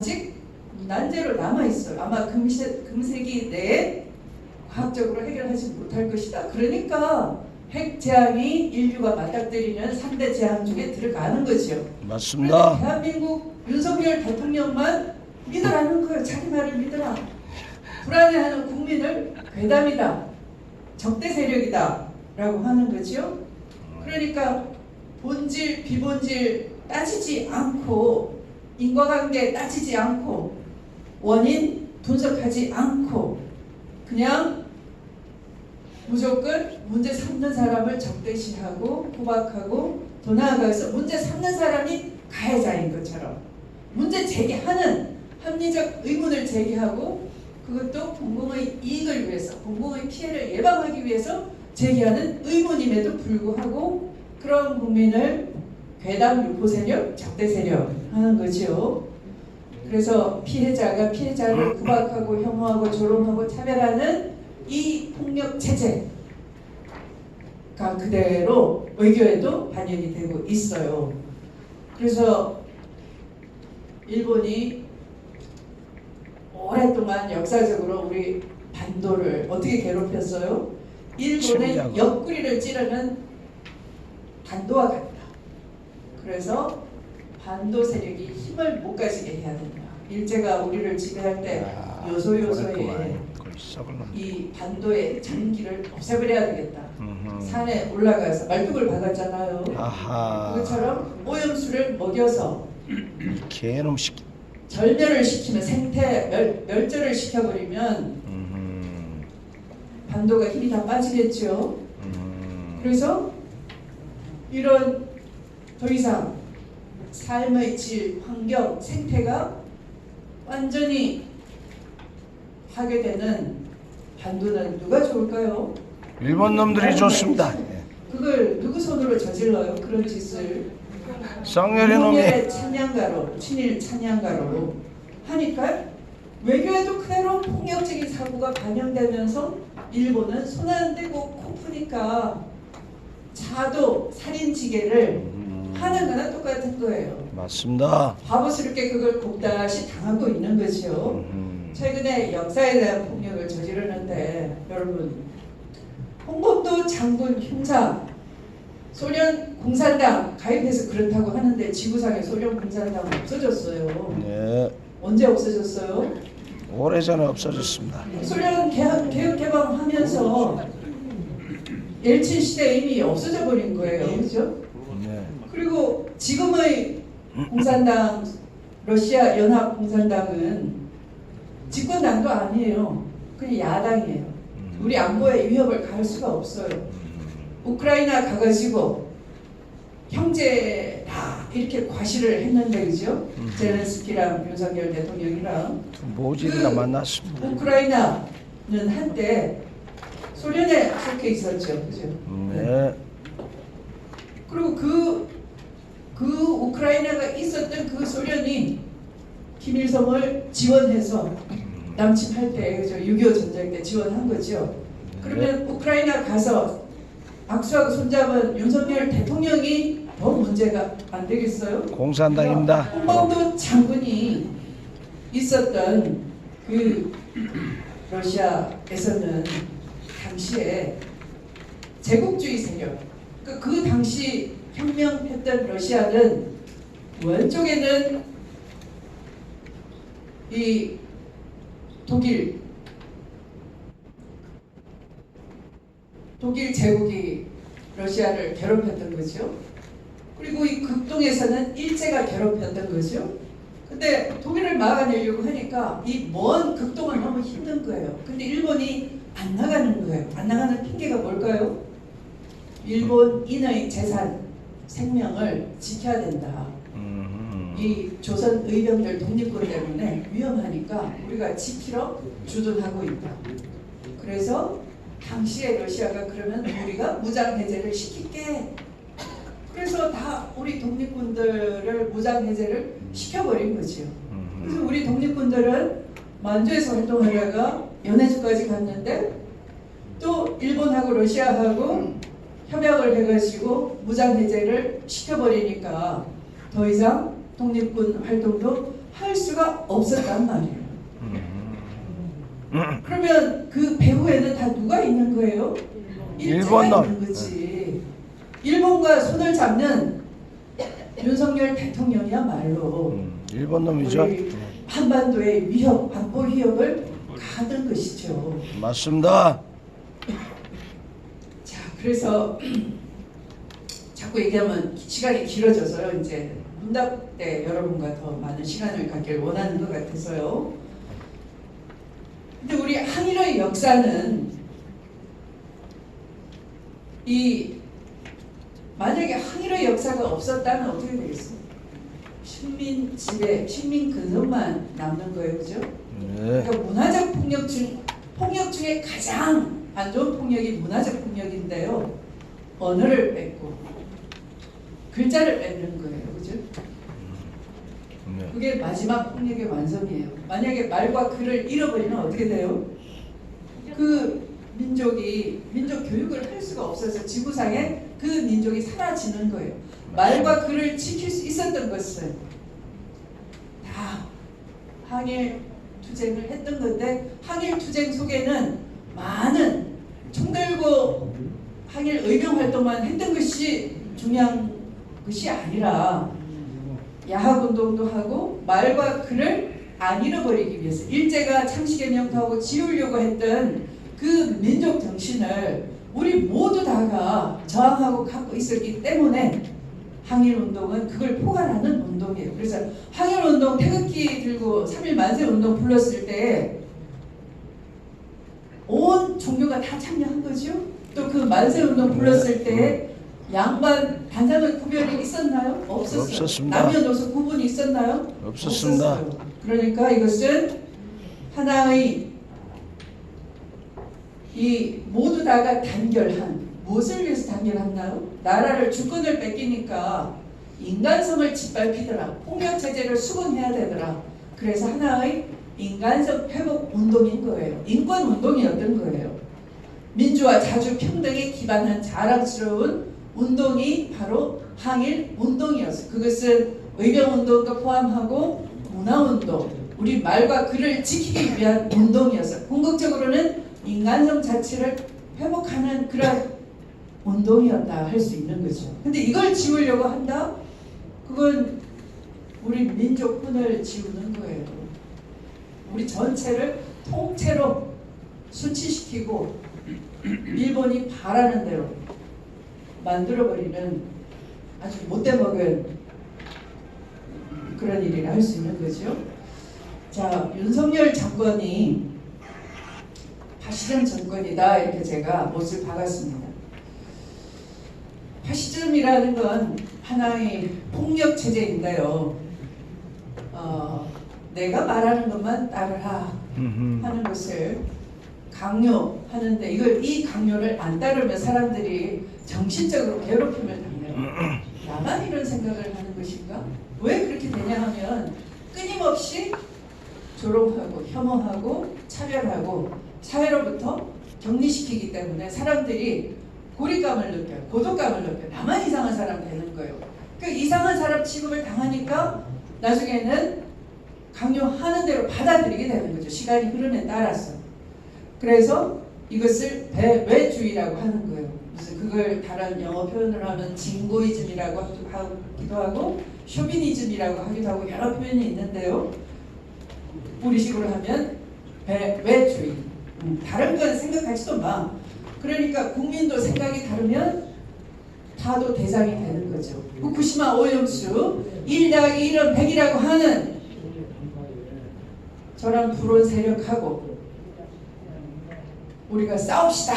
아직 난제로 남아있어요. 아마 금세기 내에 과학적으로 해결하지 못할 것이다. 그러니까 핵 재앙이 인류가 맞닥뜨리는 3대 재앙 중에 들어가는 거죠. 맞습니다. 대한민국 윤석열 대통령만 믿으라는 거예요. 자기 말을 믿으라. 불안해하는 국민을 괴담이다. 적대 세력이다. 라고 하는 거죠. 그러니까 본질, 비본질 따지지 않고 인과관계 따지지 않고 원인 분석하지 않고 그냥 무조건 문제 삼는 사람을 적대시하고 포박하고 더 나아가서 문제 삼는 사람이 가해자인 것처럼 문제 제기하는 합리적 의문을 제기하고 그것도 공공의 이익을 위해서 공공의 피해를 예방하기 위해서 제기하는 의문임에도 불구하고 그런 국민을 괴담 유포 세력, 적대 세력 하는 거죠. 그래서 피해자가 피해자를 구박하고 혐오하고 조롱하고 차별하는 이 폭력 체제가 그대로 외교에도 반영이 되고 있어요. 그래서 일본이 오랫동안 역사적으로 우리 반도를 어떻게 괴롭혔어요? 일본의 옆구리를 찌르는 반도와 같다. 그래서 반도 세력이 힘을 못 가지게 해야 된다. 일제가 우리를 지배할 때 요소요소에 이 반도의 전기를 없애버려야 되겠다. 산에 올라가서 말뚝을 박았잖아요. 그것처럼 오염수를 먹여서 절멸을 시키면 생태 멸절을 시켜버리면 반도가 힘이 다 빠지겠죠. 그래서 이런 더 이상 삶의 질, 환경, 생태가 완전히 파괴되는 반도는 누가 좋을까요? 일본 놈들이 좋습니다. 그걸 누구 손으로 저질러요? 그런 짓을 쌍열이 놈이 찬양가로, 친일 찬양가로 하니까 외교에도 그대로 폭력적인 사고가 반영되면서 일본은 손 안 대고 코 푸니까 자도 살인지계를 하는 거나 똑같은 거예요. 맞습니다. 바보스럽게 그걸 곱다시 당하고 있는 거죠. 최근에 역사에 대한 폭력을 저지르는데 여러분 홍범도 장군 흉사 소련 공산당 가입해서 그렇다고 하는데 지구상에 소련 공산당은 없어졌어요. 네. 언제 없어졌어요? 오래전에 없어졌습니다. 소련 개혁 개방하면서 엘친 시대에 이미 없어져 버린 거예요. 그렇죠? 네. 그리고 지금의 공산당, 러시아 연합 공산당은 집권당도 아니에요. 그냥 야당이에요. 우리 안보에 위협을 가할 수가 없어요. 우크라이나 가가지고 형제다 이렇게 과시를 했는데 그죠? 제렌스키랑 윤석열 대통령이랑 모지가 만났습니다. 우크라이나는 한때 소련에 속해 있었죠. 그죠? 네. 그리고 그 우크라이나가 있었던 그 소련이 김일성을 지원해서 남침할 때 그죠? 6.25 전쟁 때 지원한 거죠. 그러면 우크라이나 가서 악수하고 손잡은 윤석열 대통령이 더 문제가 안 되겠어요? 공산당입니다. 홍범도 장군이 있었던 그 러시아에서는 당시에 제국주의 세력 그 당시 혁명했던 러시아는 왼쪽에는 이 독일 제국이 러시아를 괴롭혔던 거죠. 그리고 이 극동에서는 일제가 괴롭혔던 거죠. 근데 독일을 막아내려고 하니까 이 먼 극동은 너무 힘든 거예요. 근데 일본이 안 나가는 거예요. 안 나가는 핑계가 뭘까요? 일본인의 재산, 생명을 지켜야 된다. 이 조선 의병들 독립군 때문에 위험하니까 우리가 지키러 주둔하고 있다. 그래서 당시에 러시아가 그러면 우리가 무장 해제를 시킬게. 그래서 다 우리 독립군들을 무장 해제를 시켜버린 거죠. 그래서 우리 독립군들은 만주에서 활동하다가 연해주까지 갔는데 또 일본하고 러시아하고 협약을 해가지고 무장 해제를 시켜버리니까 더 이상 독립군 활동도 할 수가 없었단 말이에요. 그러면 그 배후에는 다 누가 있는 거예요? 일제가 일본 놈. 있는 거지. 일본과 손을 잡는 윤석열 대통령이야말로 일본 놈이죠. 우리 한반도의 위협, 안보 위협을 가든 것이죠. 맞습니다. 자, 그래서 자꾸 얘기하면 시간이 길어져서요. 이제 문답 때 여러분과 더 많은 시간을 갖길 원하는 것 같아서요. 근데 우리 항일의 역사는 만약에 항일의 역사가 없었다면 어떻게 되겠어요? 식민 지배, 식민 근성만 남는 거예요, 그죠? 네. 그러니까 문화적 폭력 중에 가장 안 좋은 폭력이 문화적 폭력인데요. 언어를 뺏고 글자를 뺏는 거예요, 그죠? 네. 그게 마지막 폭력의 완성이에요. 만약에 말과 글을 잃어버리면 어떻게 돼요? 그 민족 교육을 할 수가 없어서 지구상에 그 민족이 사라지는 거예요. 말과 글을 지킬 수 있었던 것은 다 항일 투쟁을 했던 건데, 항일 투쟁 속에는 많은 총 들고 항일 의병 활동만 했던 것이 중요한 것이 아니라 야학운동도 하고 말과 글을 안 잃어버리기 위해서 일제가 창씨개명하고 지우려고 했던 그 민족 정신을 우리 모두 다가 저항하고 갖고 있었기 때문에 항일운동은 그걸 포괄하는 운동이에요. 그래서 항일운동 태극기 들고 3.1 만세운동 불렀을 때 온 종교가 다 참여한 거죠. 또 그 만세운동 불렀을 때 양반 단장의 구별이 있었나요? 없었어요. 없었습니다. 남녀노소 구분이 있었나요? 없었습니다. 없었어요. 그러니까 이것은 하나의 이 모두 다가 단결한, 무엇을 위해서 단결했나요? 나라를 주권을 뺏기니까 인간성을 짓밟히더라. 폭력 체제를 수군해야 되더라. 그래서 하나의 인간성 회복 운동인 거예요. 인권 운동이었던 거예요. 민주와 자주 평등에 기반한 자랑스러운 운동이 바로 항일 운동이었어요. 그것은 의병 운동도 포함하고 문화 운동, 우리 말과 글을 지키기 위한 운동이었어요. 궁극적으로는 인간성 자체를 회복하는 그런 운동이었다 할 수 있는 거죠. 근데 이걸 지우려고 한다? 그건 우리 민족훈을 지우는 거예요. 우리 전체를 통째로 수치시키고 일본이 바라는 대로 만들어버리는 아주 못돼먹은 그런 일이라 할 수 있는 거죠. 자, 윤석열 정권이 파시즘 정권이다 이렇게 제가 못을 박았습니다. 파시즘이라는 건 하나의 폭력 체제인데요. 내가 말하는 것만 따르라 하는 것을 강요하는데, 이 강요를 안 따르면 사람들이 정신적으로 괴롭힘을 당해요. 나만 이런 생각을 하는 것인가? 왜 그렇게 되냐 하면 끊임없이 조롱하고 혐오하고 차별하고 사회로부터 격리시키기 때문에 사람들이 고립감을 느껴요. 고독감을 느껴요. 나만 이상한 사람 되는 거예요. 그 이상한 사람 취급을 당하니까 나중에는 강요하는 대로 받아들이게 되는 거죠. 시간이 흐름에 따라서. 그래서 이것을 배외주의라고 하는 거예요. 그래서 그걸 다른 영어 표현으로 하면 진고이즘이라고 하기도 하고 쇼비니즘이라고 하기도 하고 여러 표현이 있는데요. 우리식으로 하면 배외주의. 다른 건 생각하지도 마. 그러니까 국민도 생각이 다르면 다도 대상이 되는 거죠. 후쿠시마 오염수 1+1은 100이라고 하는 저랑 불온 세력하고 우리가 싸웁시다.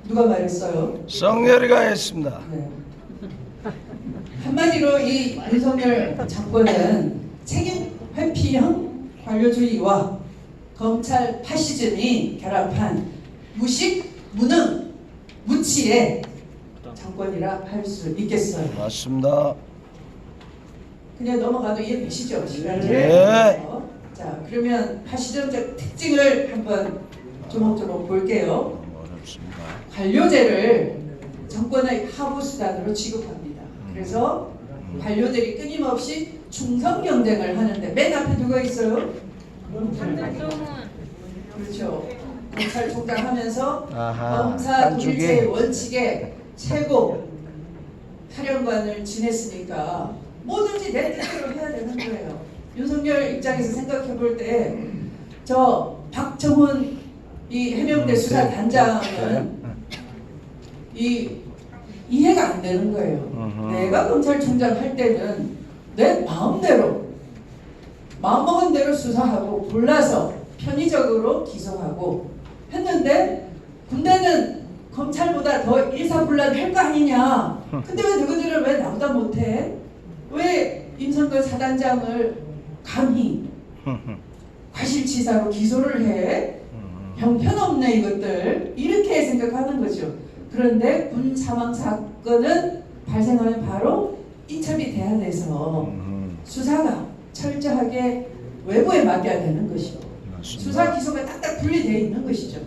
누가 말했어요? 성렬이가 했습니다. 네. 한마디로 이 윤석열 정권은 책임 회피형 관료주의와 검찰 파시즘이 결합한 무식, 무능, 무치의 정권이라 할 수 있겠어요. 맞습니다. 그냥 넘어가도 이해되시죠? 시간이. 네. 자, 그러면 파시즘적 특징을 한번 조목조목 볼게요. 어렵습니다. 관료제를 정권의 하부 수단으로 취급합니다. 그래서 관료들이 끊임없이 충성 경쟁을 하는데 맨 앞에 누가 있어요? 그렇죠. 검찰총장 하면서 아하, 검사 한쪽에. 독일제의 원칙에 최고 사령관을 지냈으니까 뭐든지 내 뜻대로 해야 되는 거예요. 윤석열 입장에서 생각해 볼 때 저 박정훈 이 해병대 수사단장은 이해가 안 되는 거예요. 내가 검찰총장 할 때는 내 마음대로 마음먹은 대로 수사하고 골라서 편의적으로 기소하고 했는데 군대는 검찰보다 더 일사불란할 거 아니냐. 근데 왜 너희들은 왜 나보다 못해? 왜 임성근 사단장을 감히 과실치사로 기소를 해? 형편없네 이것들. 이렇게 생각하는 거죠. 그런데 군 사망 사건은 발생하면 바로 이첩이 돼야 돼서 수사가 철저하게 외부에 맡겨야 되는 것이고 수사 기소가 딱딱 분리되어 있는 것이죠.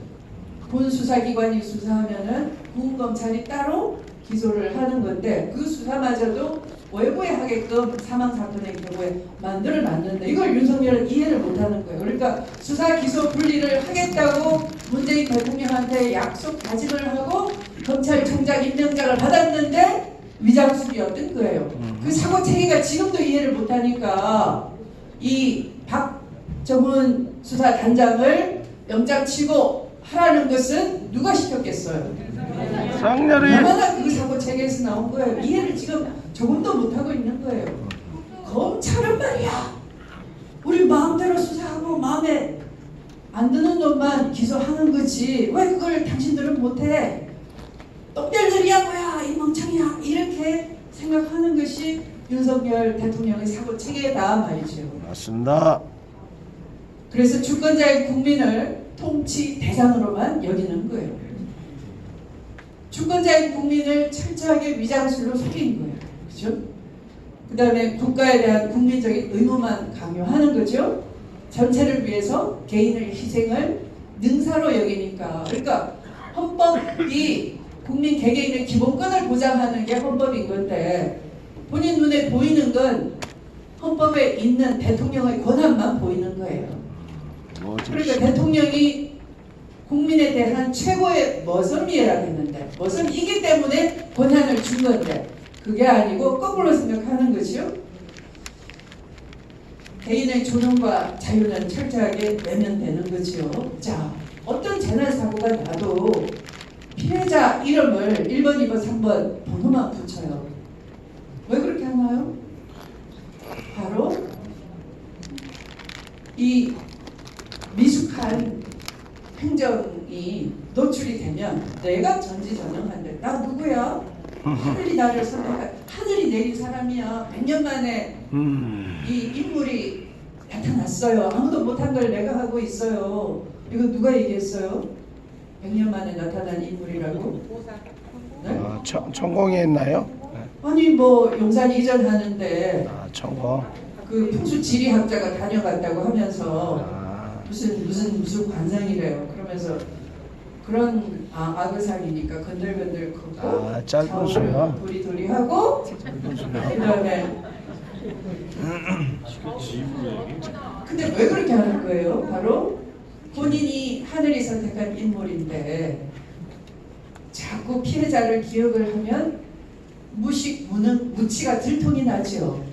군 수사기관이 수사하면은 군 검찰이 따로 기소를 하는 건데 그 수사마저도 외부에 하게끔 사망 사건의 경우에 만들어 놨는데 이걸 윤석열은 이해를 못하는 거예요. 그러니까 수사 기소 분리를 하겠다고 문재인 대통령한테 약속 다짐을 하고 검찰총장 임명장을 받았는데 위장수리였던 거예요. 그 사고 체계가 지금도 이해를 못하니까 이 박정훈 수사단장을 영장 치고 하라는 것은 누가 시켰겠어요? 상렬이 얼마나 그 사고 체계에서 나온 거예요. 이해를 지금 조금도 못하고 있는 거예요. 검찰은 말이야 우리 마음대로 수사하고 마음에 안 드는 놈만 기소하는 거지 왜 그걸 당신들은 못해? 똥별들이야 뭐야 이 멍청이야 이렇게 생각하는 것이 윤석열 대통령의 사고 체계다 말이죠. 맞습니다. 그래서 주권자의 국민을 통치 대상으로만 여기는 거예요. 주권자의 국민을 철저하게 위장술로 속인 거예요. 그죠? 그 다음에 국가에 대한 국민적인 의무만 강요하는 거죠. 전체를 위해서 개인의 희생을 능사로 여기니까. 그러니까 헌법이 국민 개개인의 기본권을 보장하는 게 헌법인 건데 본인 눈에 보이는 건 헌법에 있는 대통령의 권한만 보이는 거예요. 그러니까 대통령이 국민에 대한 최고의 머슴이라 했는데 머슴이기 때문에 권한을 준 건데 그게 아니고 거꾸로 생각하는 거지요. 개인의 존엄과 자유는 철저하게 외면되는 거지요. 자, 어떤 재난 사고가 나도 피해자 이름을 1번, 2번, 3번 번호만 붙여요. 왜 그렇게 하나요? 바로 이 미숙한 행정이 노출이 되면 내가 전지전능한데 나 누구야? 하늘이 나를 선택한 하늘이 내린 사람이야. 100년 만에 이 인물이 나타났어요. 아무도 못한 걸 내가 하고 있어요. 이거 누가 얘기했어요? 100년 만에 나타난 인물이라고? 네? 아, 천공이 했나요? 아니 뭐 용산 이전하는데 아, 천공. 그 풍수 지리학자가 다녀갔다고 하면서 아, 무슨 관상이래요. 그러면서 그런 악의상이니까 건들건들 걷고 아, 짧은 수요. 도리도리하고 그다음에 근데 왜 그렇게 하는 거예요? 바로 본인이 하늘이 선택한 인물인데 자꾸 피해자를 기억을 하면 무치가 들통이 나죠.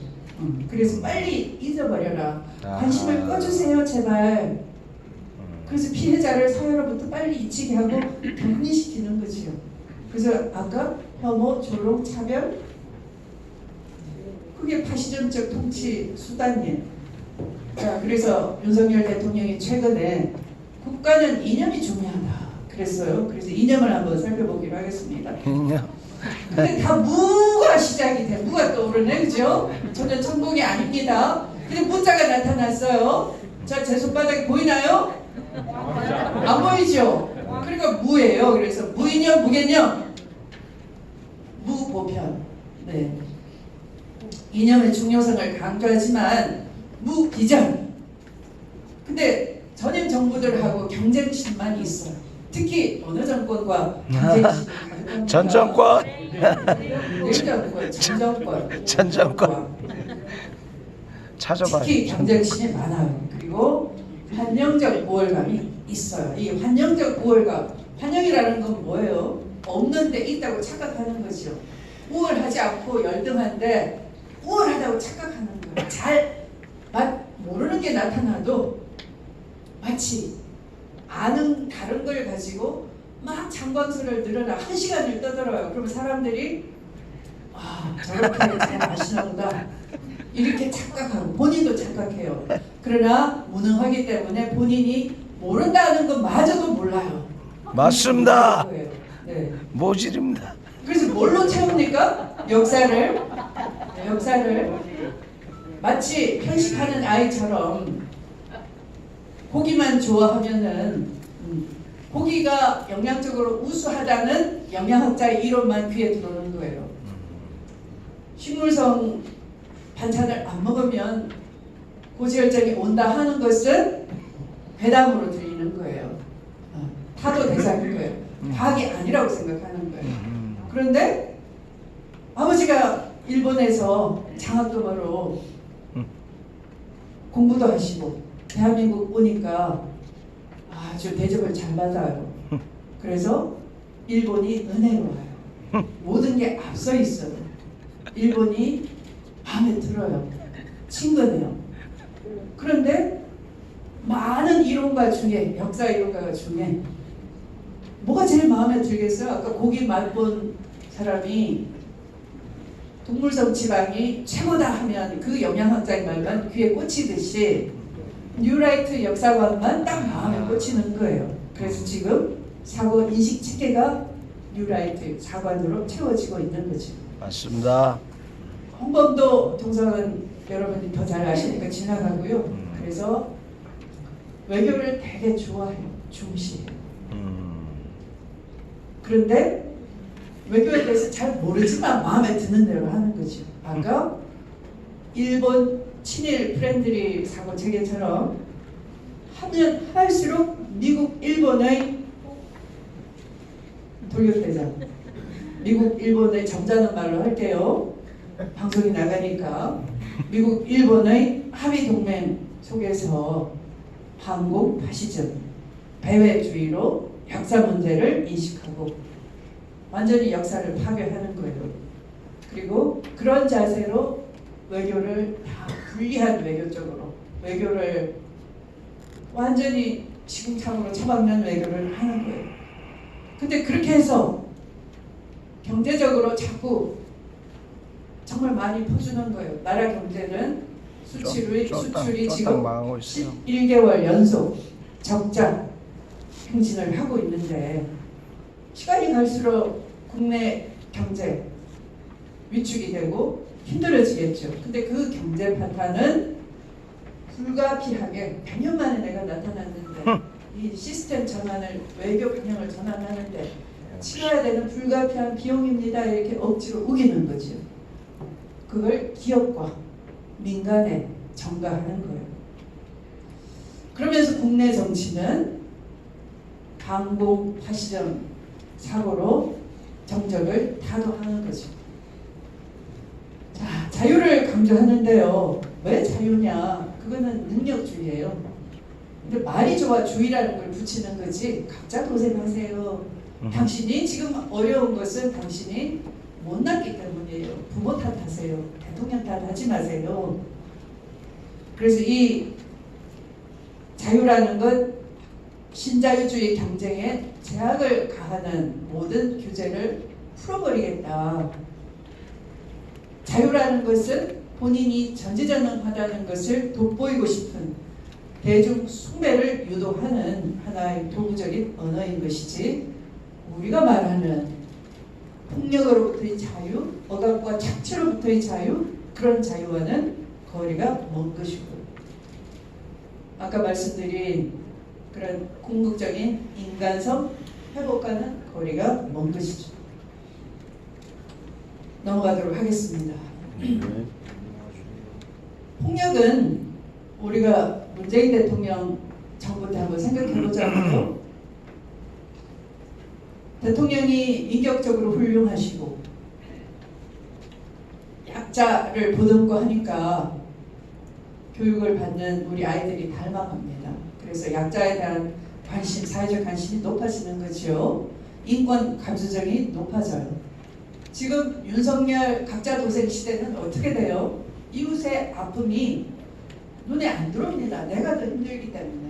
그래서 빨리 잊어버려라. 관심을 꺼주세요 제발. 그래서 피해자를 사회로부터 빨리 잊히게 하고 격리시키는 거지요. 그래서 아까 혐오, 조롱, 차별 그게 파시즘적 통치 수단이에요. 자, 그래서 윤석열 대통령이 최근에 국가는 이념이 중요하다 그랬어요. 그래서 이념을 한번 살펴보기로 하겠습니다. 근데 다 무가 시작이 돼. 무가 떠오르네. 그죠? 저는 천공이 아닙니다. 근데 문자가 나타났어요. 자, 제 손바닥에 보이나요? 안 보이죠? 그러니까 무예요. 그래서 무이념, 무개념, 무보편. 네. 이념의 중요성을 강조하지만 무비전. 근데 전임 정부들하고 경쟁심만 있어요. 특히 어느 정권과 경쟁심이 가득합니다. 전 정권. 전 정권. 전 정권. 찾아봐요. 특히 경쟁심이 많아요. 그리고 환영적 우월감이 있어요. 이 환영적 우월감, 환영이라는 건 뭐예요? 없는데 있다고 착각하는 거죠. 우월하지 않고 열등한데 우월하다고 착각하는 거예요. 모르는 게 나타나도 마치 아는 다른 걸 가지고 막 장관수를 늘어나 1시간을 떠들어요. 그러면 사람들이 저렇게 잘 아시나 보다 이렇게 착각하고 본인도 착각해요. 그러나 무능하기 때문에 본인이 모른다는 것마저도 몰라요. 맞습니다. 네. 모질입니다. 그래서 뭘로 채웁니까? 역사를 마치 편식하는 아이처럼 고기만 좋아하면은 고기가 영양적으로 우수하다는 영양학자의 이론만 귀에 들어오는 거예요. 식물성 반찬을 안 먹으면 고지혈증이 온다 하는 것은 괴담으로 들리는 거예요. 타도 대상인 거예요. 과학이 아니라고 생각하는 거예요. 그런데 아버지가 일본에서 장학금으로 공부도 하시고 대한민국 오니까 아주 대접을 잘 받아요. 그래서 일본이 은혜로워요. 모든 게 앞서 있어요. 일본이 마음에 들어요. 친근해요. 그런데 많은 이론가 중에 역사 이론가 중에 뭐가 제일 마음에 들겠어요? 아까 고기 맛본 사람이 동물성 지방이 최고다 하면 그 영양학자의 말만 귀에 꽂히듯이 뉴라이트 역사관만 딱 마음에 꽂히는 거예요. 그래서 지금 사고 인식 체계가 뉴라이트 사관으로 채워지고 있는 거죠. 맞습니다. 홍범도 동상은 여러분이 더 잘 아시니까 지나가고요. 그래서 외교를 되게 좋아해요. 중시해요. 그런데 외교에 대해서 잘 모르지만 마음에 드는 대로 하는 거죠. 아까 일본 친일 프렌들리 사고 체계처럼 하면 할수록 미국 일본의 돌격대장, 미국 일본의 점잖은 말로 할게요. 방송이 나가니까 미국 일본의 합의 동맹 속에서 반공 파시즘, 배회주의로 역사 문제를 인식하고 완전히 역사를 파괴하는 거예요. 그리고 그런 자세로 외교를 다 불리한 외교 쪽으로 외교를 완전히 시궁창으로 처박는 외교를 하는 거예요. 근데 그렇게 해서 경제적으로 자꾸 정말 많이 퍼주는 거예요. 나라 경제는 수출이 지금 망하고 있어요. 11개월 연속 적자 행진을 하고 있는데 시간이 갈수록 국내 경제 위축이 되고 힘들어지겠죠. 근데 그 경제 파탄은 불가피하게 100년 만에 내가 나타났는데 이 시스템 전환을 외교 방향을 전환하는데 치러야 되는 불가피한 비용입니다. 이렇게 억지로 우기는 거죠. 그걸 기업과 민간에 전가하는 거예요. 그러면서 국내 정치는 반공 파시점 사고로 정적을 타도하는 거죠. 자, 자유를 강조하는데요. 왜 자유냐? 그거는 능력주의예요. 근데 말이 좋아 주의라는 걸 붙이는 거지. 각자 고생하세요. 당신이 지금 어려운 것은 당신이 못났기 때문이에요. 부모 탓하세요. 대통령 탓하지 마세요. 그래서 이 자유라는 것 신자유주의 경쟁에 제약을 가하는 모든 규제를 풀어버리겠다. 자유라는 것은 본인이 전지전능하다는 것을 돋보이고 싶은 대중 숭배를 유도하는 하나의 도구적인 언어인 것이지 우리가 말하는 폭력으로부터의 자유, 억압과 착취로부터의 자유, 그런 자유와는 거리가 먼 것이고 아까 말씀드린 그런 궁극적인 인간성 회복과는 거리가 먼 것이죠. 넘어가도록 하겠습니다. 폭력은 우리가 문재인 대통령 정부 때 한번 생각해보자고요. 대통령이 인격적으로 훌륭하시고 약자를 보듬고 하니까 교육을 받는 우리 아이들이 닮아갑니다. 그래서 약자에 대한 관심, 사회적 관심이 높아지는 거죠. 인권 감수성이 높아져요. 지금 윤석열 각자 도생 시대는 어떻게 돼요? 이웃의 아픔이 눈에 안 들어옵니다. 내가 더 힘들기 때문에.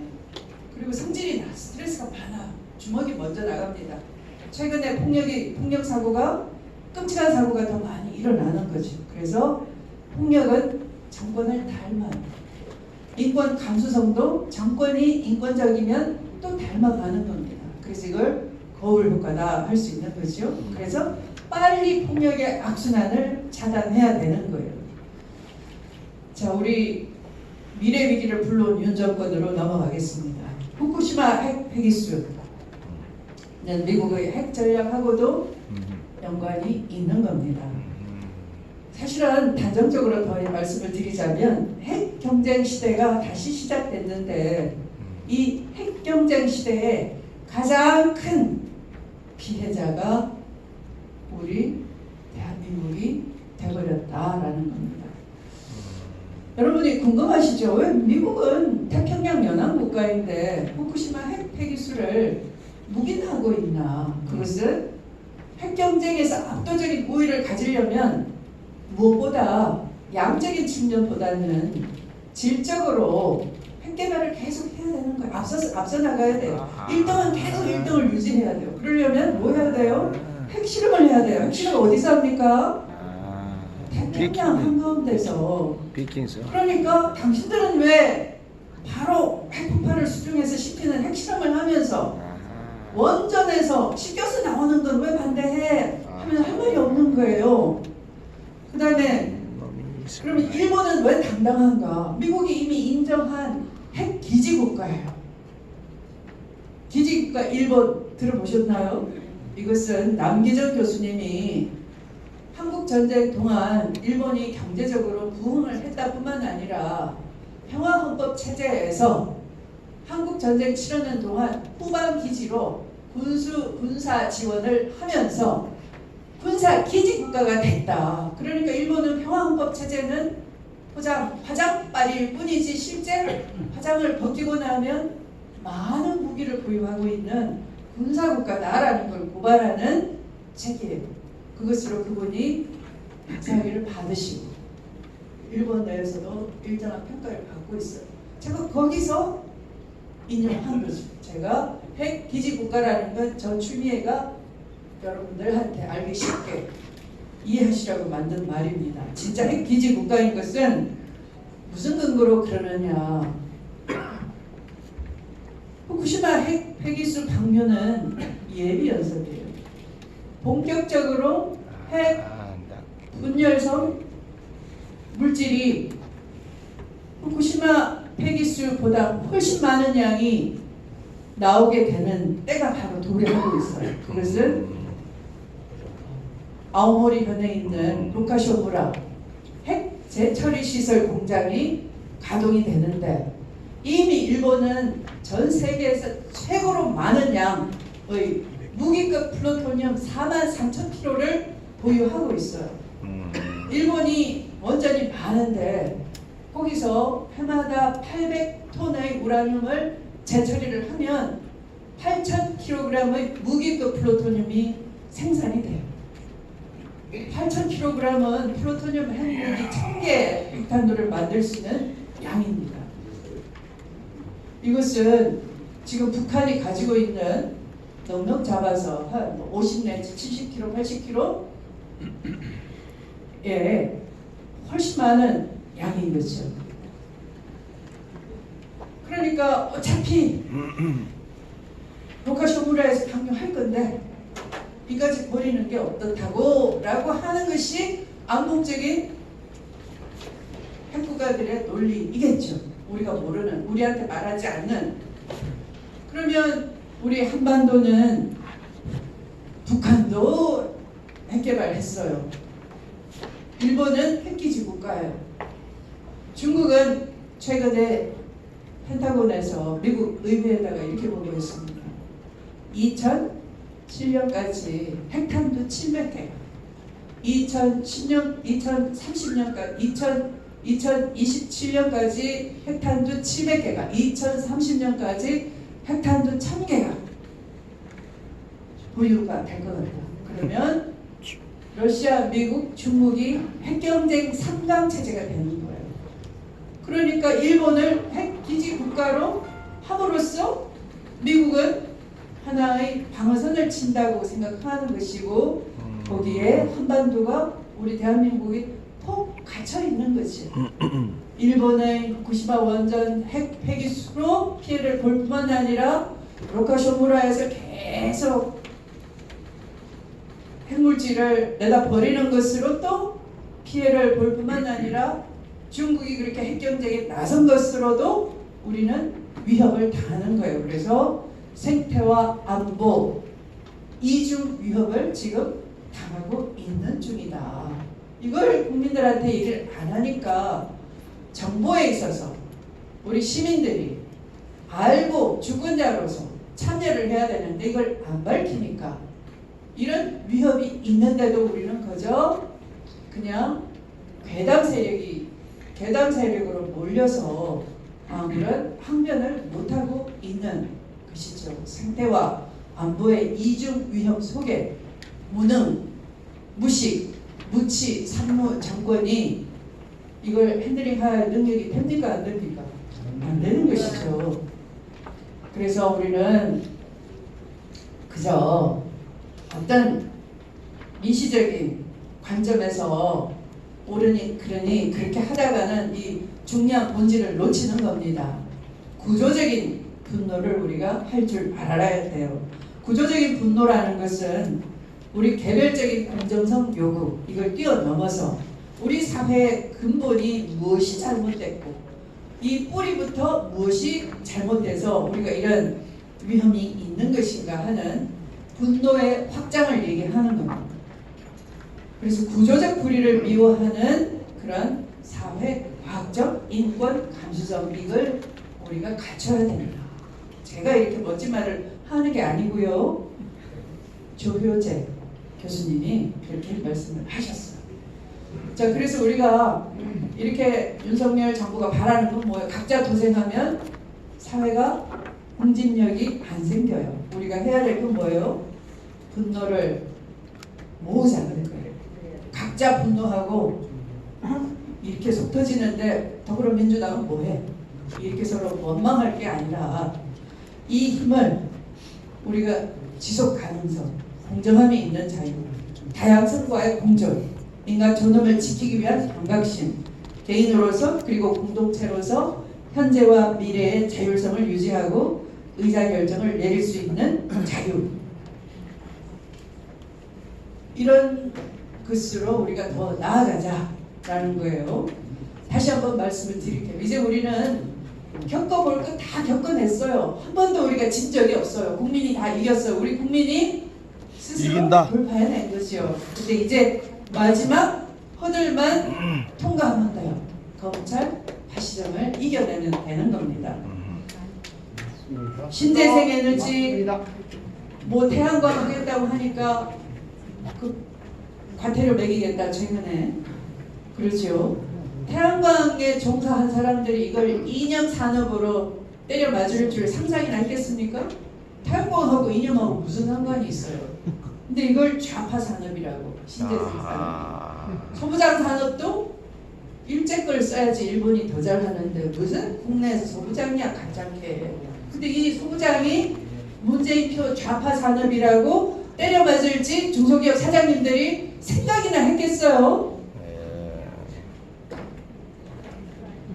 그리고 성질이 나, 스트레스가 많아. 주먹이 먼저 나갑니다. 최근에 폭력 사고가, 끔찍한 사고가 더 많이 일어나는 거죠. 그래서 폭력은 정권을 닮아요. 인권 감수성도 정권이 인권적이면 또 닮아가는 겁니다. 그래서 이걸 거울 효과다 할 수 있는 거죠. 그래서 빨리 폭력의 악순환을 차단해야 되는 거예요. 자, 우리 미래 위기를 불러온 윤 정권으로 넘어가겠습니다. 후쿠시마 핵 폐기수는 미국의 핵 전략하고도 연관이 있는 겁니다. 사실은 단정적으로 더 말씀을 드리자면 핵 경쟁 시대가 다시 시작됐는데 이 핵 경쟁 시대에 가장 큰 피해자가 우리 대한민국이 되어버렸다라는 겁니다. 여러분이 궁금하시죠? 왜 미국은 태평양 연안 국가인데 후쿠시마 핵 폐기수를 묵인하고 있나? 그것은 핵 경쟁에서 압도적인 우위를 가지려면 무엇보다 양적인 측면보다는 질적으로 핵 개발을 계속 해야 되는 거예요. 앞서 나가야 돼요. 1등은 계속 1등을 유지해야 돼요. 그러려면 뭐 해야 돼요? 핵실험을 해야 돼요. 핵실험 어디서 합니까? 태평양 한가운데서. 그러니까 당신들은 왜 바로 핵폭발을 수중에서 시키는 핵실험을 하면서 원전에서 씻겨서 나오는 건 왜 반대해? 하면 할 말이 없는 거예요. 그 다음에 그러면 일본은 왜 당당한가? 미국이 이미 인정한 핵 기지국가예요. 기지국가 일본 들어보셨나요? 이것은 남기정 교수님이 한국전쟁 동안 일본이 경제적으로 부흥을 했다 뿐만 아니라 평화헌법 체제에서 한국전쟁 치르는 동안 후방기지로 군사 지원을 하면서 군사 기지 국가가 됐다. 그러니까 일본은 평화헌법 체제는 화장빨일 뿐이지 실제 화장을 벗기고 나면 많은 무기를 보유하고 있는 군사국가다라는 걸 고발하는 책이에요. 그것으로 그분이 박사학위를 받으시고 일본 내에서도 일정한 평가를 받고 있어요. 제가 거기서 인용한 거죠. 제가 핵기지국가라는 건 저 추미애가 여러분들한테 알기 쉽게 이해하시라고 만든 말입니다. 진짜 핵기지국가인 것은 무슨 근거로 그러느냐. 후쿠시마 핵 폐기수 방류는 예비 연습이에요. 본격적으로 핵 분열성 물질이 후쿠시마 폐기수보다 훨씬 많은 양이 나오게 되는 때가 바로 도래하고 있어요. 그것은 아오모리현에 있는 루카쇼무라 핵 재처리 시설 공장이 가동이 되는데 이미 일본은 전 세계에서 최고로 많은 양의 무기급 플루토늄 43,000kg를 보유하고 있어요. 일본이 원전이 많은데 거기서 해마다 800톤의 우라늄을 재처리를 하면 8,000kg의 무기급 플루토늄이 생산이 돼요. 8,000kg은 플루토늄 핵무기 1000개 핵탄두를 만들 수 있는 양입니다. 이것은 지금 북한이 가지고 있는 넉넉 잡아서 한 50 내지 70kg, 80kg 예, 훨씬 많은 양인 거죠. 그러니까 어차피 루카쇼무라에서 방류할 건데 이까지 버리는 게 어떻다고 라고 하는 것이 암묵적인 핵국가들의 논리이겠죠. 우리가 모르는, 우리한테 말하지 않는. 그러면 우리 한반도는 북한도 핵개발했어요. 일본은 핵기지 국가예요. 중국은 최근에 펜타곤에서 미국 의회에다가 이렇게 보고했습니다. 2007년까지 핵탄두 700개, 2030년까지 2027년까지 핵탄두 700개가, 2030년까지 핵탄두 1000개가 보유가 될 것 같다. 그러면 러시아, 미국, 중국이 핵경쟁 3강 체제가 되는 거예요. 그러니까 일본을 핵기지 국가로 함으로써 미국은 하나의 방어선을 친다고 생각하는 것이고, 거기에 한반도가 우리 대한민국이 푹 갇혀 있는 거지. 일본의 후쿠시마 원전 핵 폐기수로 피해를 볼 뿐만 아니라 로카쇼무라에서 계속 핵물질을 내다 버리는 것으로 또 피해를 볼 뿐만 아니라 중국이 그렇게 핵경쟁에 나선 것으로도 우리는 위협을 당하는 거예요. 그래서 생태와 안보 이중 위협을 지금 당하고 있는 중이다. 이걸 국민들한테 얘기를 안 하니까 정보에 있어서 우리 시민들이 알고 주권자로서 참여를 해야 되는데 이걸 안 밝히니까 이런 위협이 있는데도 우리는 그저 그냥 괴담 세력으로 몰려서 아무런 항변을 못하고 있는 것이죠. 생태와 안보의 이중 위협 속에 무능, 무식, 무치, 산무 정권이 이걸 핸들링할 능력이 됩니까? 안 됩니까? 안 되는 것이죠. 그래서 우리는 그저 어떤 미시적인 관점에서 옳으니 그러니 그렇게 하다가는 이 중요한 본질을 놓치는 겁니다. 구조적인 분노를 우리가 할 줄 알아야 돼요. 구조적인 분노라는 것은 우리 개별적인 공정성 요구 이걸 뛰어넘어서 우리 사회의 근본이 무엇이 잘못됐고 이 뿌리부터 무엇이 잘못돼서 우리가 이런 위험이 있는 것인가 하는 분노의 확장을 얘기하는 겁니다. 그래서 구조적 불의를 미워하는 그런 사회, 과학적, 인권, 감수성 이걸 우리가 갖춰야 됩니다. 제가 이렇게 멋진 말을 하는 게 아니고요. 조효재 교수님이 그렇게 말씀을 하셨어요. 자, 그래서 우리가 이렇게 윤석열 정부가 바라는 건 뭐예요? 각자 도생하면 사회가 응집력이 안 생겨요. 우리가 해야 될 건 뭐예요? 분노를 모으자는 거예요. 각자 분노하고 이렇게 속 터지는데 더불어민주당은 뭐해? 이렇게 서로 원망할 게 아니라 이 힘을 우리가 지속 가능성, 공정함이 있는 자유, 다양성과의 공존, 인간 존엄을 지키기 위한 경각심, 개인으로서 그리고 공동체로서 현재와 미래의 자율성을 유지하고 의사결정을 내릴 수 있는 자유, 이런 것으로 우리가 더 나아가자라는 거예요. 다시 한번 말씀을 드릴게요. 이제 우리는 겪어볼 거 다 겪어냈어요. 한 번도 우리가 진 적이 없어요. 국민이 다 이겼어요. 우리 국민이 스스로 이긴다. 돌파해낸 것이요. 근데 이제 마지막 허들만 통과하면 돼요. 검찰 파시즘을 이겨내면 되는 겁니다. 신재생 에너지 뭐 태양광 하겠다고 하니까 그 과태료 매기겠다 최근에 그렇죠. 태양광에 종사한 사람들이 이걸 이념 산업으로 때려 맞을 줄 상상이나 했겠습니까? 태양광하고 이념하고 무슨 상관이 있어요. 근데 이걸 좌파 산업이라고 신재생 산업. 소부장 산업도 일제 걸 써야지 일본이 더 잘하는데 무슨 국내에서 소부장이야 가짜게. 근데 이 소부장이 문재인표 좌파 산업이라고 때려 맞을지 중소기업 사장님들이 생각이나 했겠어요?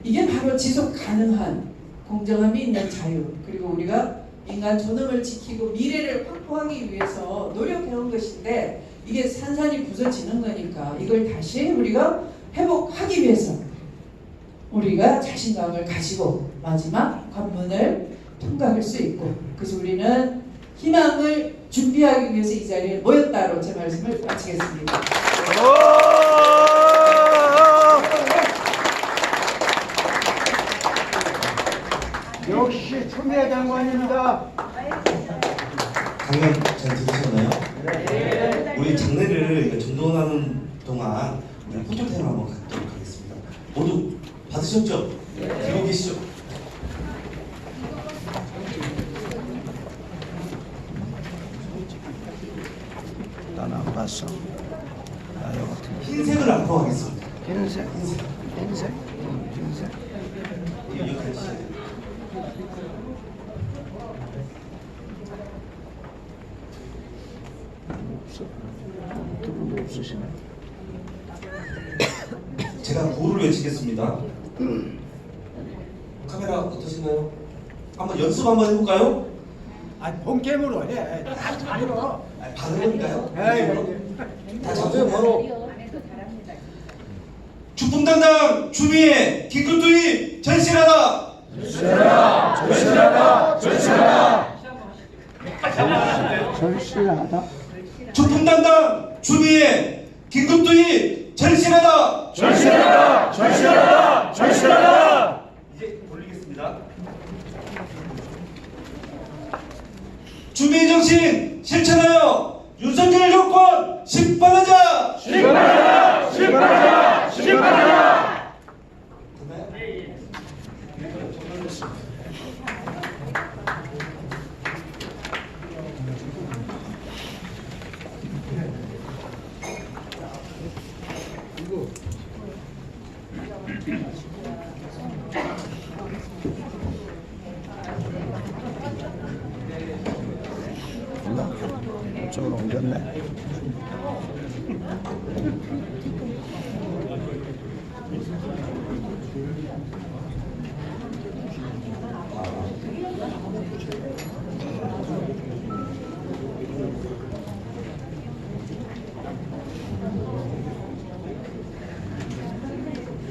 이게 바로 지속 가능한 공정함이 있는 자유, 그리고 우리가 인간 존엄을 지키고 미래를 확보하기 위해서 노력해온 것인데 이게 산산이 부서지는 거니까 이걸 다시 우리가 회복하기 위해서 우리가 자신감을 가지고 마지막 관문을 통과할 수 있고, 그래서 우리는 희망을 준비하기 위해서 이 자리에 모였다로 제 말씀을 마치겠습니다. 역시 추미애 장관입니다. 강연 잘 들으셨나요? 네. 우리 장례를 전도하는 동안 우리 포토타임 한번 갖도록 하겠습니다. 모두 받으셨죠? 들고 계시죠? 난 안 봤어. 나 이거 흰색을 납부하겠습니다. 흰색. 기억하시죠? 없어. 두 분도 없으시네. 제가 구호를 외치겠습니다. 카메라 어떠신가요? 한번 연습 한번 해볼까요? 본게임으로 해. 다 잘해봐. 받으니까요. 다 바로. 잡으세요. 주품당당 주미의 기껏두이 전실하다. 절실하다. 주품당당 주미의 기껏두이 전실하다. 이제 돌리겠습니다. 주민의 정신 실천하여 윤석열 정권 심판하자. 됐나요? 이쪽으로 옮겼네.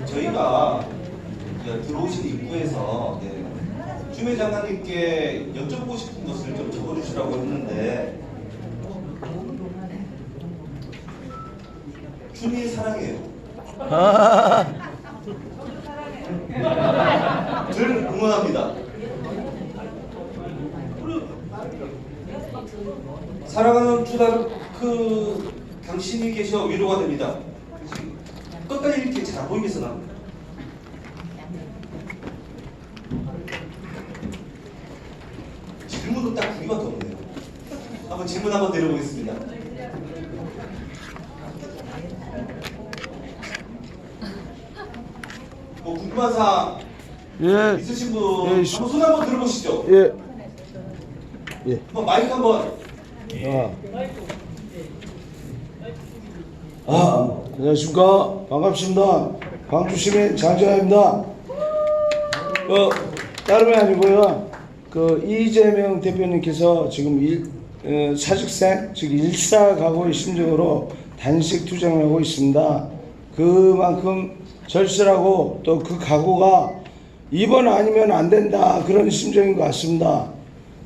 저희가 이제 들어오신 입구에서 추미애 장관님께 여쭤보고 싶은 것을 좀 적어주시라고 했는데 추미애 사랑해요. 늘 응원합니다. 사랑하는 당신이 계셔 위로가 됩니다. 끝까지 이렇게 잘 보이면서 납니다. 질문은 딱 2개밖에 없네요. 한번 질문 한번 드려보겠습니다. 뭐 궁금한 사항 예. 있으신 분 예, 한번 손 한번 들어보시죠. 예. 예. 한번 마이크 한번. 안녕하십니까. 반갑습니다. 광주시민 장재환입니다. 다름이 아니고요. 이재명 대표님께서 지금 사직생, 즉 일사각오의 심정으로 단식 투쟁을 하고 있습니다. 그만큼 절실하고 또 그 각오가 이번 아니면 안 된다 그런 심정인 것 같습니다.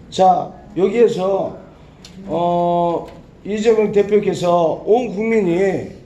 자, 여기에서 이재명 대표께서 온 국민이